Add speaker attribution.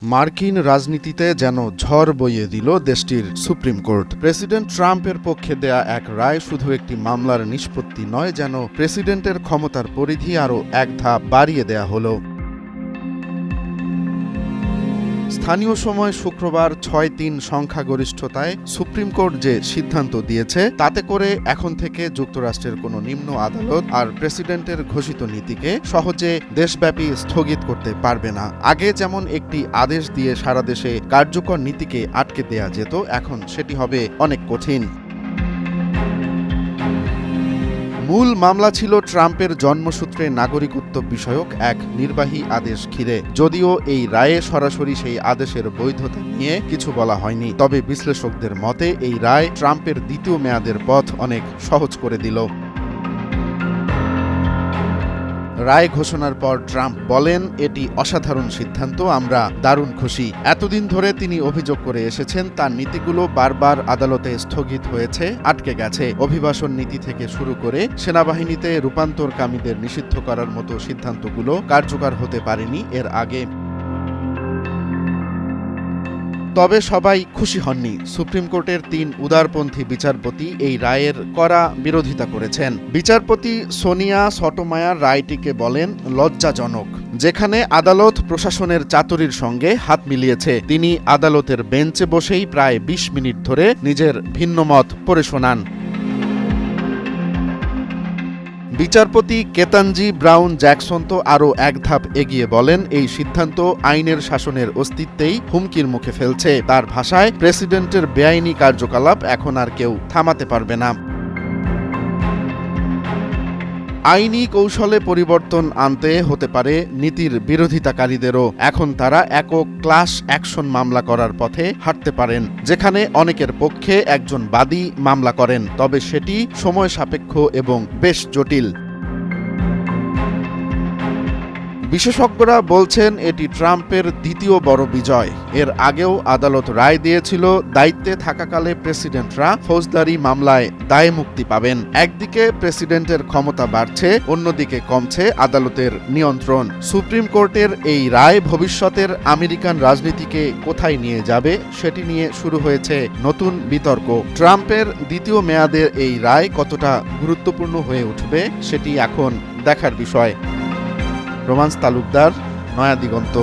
Speaker 1: মার্কিন রাজনীতিতে যেন ঝড় বইয়ে দিল দেশটির সুপ্রিম কোর্ট। প্রেসিডেন্ট ট্রাম্পের পক্ষে দেয়া এক রায় শুধু একটি মামলার নিষ্পত্তি নয়, যেন প্রেসিডেন্টের ক্ষমতার পরিধি আরও এক ধাপ বাড়িয়ে দেয়া হলো। স্থানীয় সময় শুক্রবার ৬-৩ সংখ্যাগরিষ্ঠতায় সুপ্রিম কোর্ট যে সিদ্ধান্ত দিয়েছে, তাতে করে এখন থেকে যুক্তরাষ্ট্রের কোনো নিম্ন আদালত আর প্রেসিডেন্টের ঘোষিত নীতিকে সহজে দেশব্যাপী স্থগিত করতে পারবে না। আগে যেমন একটি আদেশ দিয়ে সারা দেশে কার্যকর নীতিকে আটকে দেয়া যেত, এখন সেটি হবে অনেক কঠিন। মূল মামলা ছিল ট্রাম্পের জন্মসূত্রে নাগরিকত্ব বিষয়ক এক নির্বাহী আদেশ ঘিরে। যদিও এই রায়ে সরাসরি সেই আদেশের বৈধতা নিয়ে কিছু বলা হয়নি, তবে বিশ্লেষকদের মতে এই রায় ট্রাম্পের দ্বিতীয় মেয়াদের পথ অনেক সহজ করে দিল। রায় ঘোষণার পর ট্রাম্প বলেন, এটি অসাধারণ সিদ্ধান্ত, আমরা দারুণ খুশি। এতদিন ধরে তিনি অভিযোগ করে এসেছেন তার নীতিগুলো বারবার আদালতে স্থগিত হয়েছে, আটকে গেছে। অভিবাসন নীতি থেকে শুরু করে সেনাবাহিনীতে রূপান্তরকামীদের নিষিদ্ধ করার মতো সিদ্ধান্তগুলো কার্যকর হতে পারেনি এর আগে। তবে সবাই খুশি হননি। সুপ্রিম কোর্টের ৩ উদারপন্থী বিচারপতি এই রায়ের কড়া বিরোধিতা করেছেন। বিচারপতি সোনিয়া সটোমায়ার রায়টিকে বলেন লজ্জাজনক। যেখানে আদালত প্রশাসনের চাতুরির সঙ্গে হাত মিলিয়েছে, তিনি আদালতের বেঞ্চে বসেই প্রায় ২০ মিনিট ধরে নিজের ভিন্নমত পড়ে শোনান। বিচারপতি কেতানজি ব্রাউন জ্যাকসন তো আরও এক ধাপ এগিয়ে বলেন, এই সিদ্ধান্ত আইনের শাসনের অস্তিত্বেই হুমকির মুখে ফেলছে। তার ভাষায়, প্রেসিডেন্টের বেআইনি কার্যকলাপ এখন আর কেউ থামাতে পারবে না। আইনি কৌশলে পরিবর্তন আনতে হতে পারে নীতির বিরোধিতাকারীদেরও। এখন তারা একক ক্লাস অ্যাকশন মামলা করার পথে হাঁটতে পারেন, যেখানে অনেকের পক্ষে একজন বাদী মামলা করেন, তবে সেটি সময় সাপেক্ষ এবং বেশ জটিল। বিশেষজ্ঞরা বলছেন এটি ট্রাম্পের দ্বিতীয় বড় বিজয়। এর আগেও আদালত রায় দিয়েছিল দায়িত্বে থাকাকালে প্রেসিডেন্টরা ফৌজদারি মামলায় দায় মুক্তি পাবেন। একদিকে প্রেসিডেন্টের ক্ষমতা বাড়ছে, অন্যদিকে কমছে আদালতের নিয়ন্ত্রণ। সুপ্রিম কোর্টের এই রায় ভবিষ্যতের আমেরিকান রাজনীতিকে কোথায় নিয়ে যাবে সেটি নিয়ে শুরু হয়েছে নতুন বিতর্ক। ট্রাম্পের দ্বিতীয় মেয়াদের এই রায় কতটা গুরুত্বপূর্ণ হয়ে উঠবে সেটি এখন দেখার বিষয়। রোমান্স তালুকদার, নয়া দিগন্ত।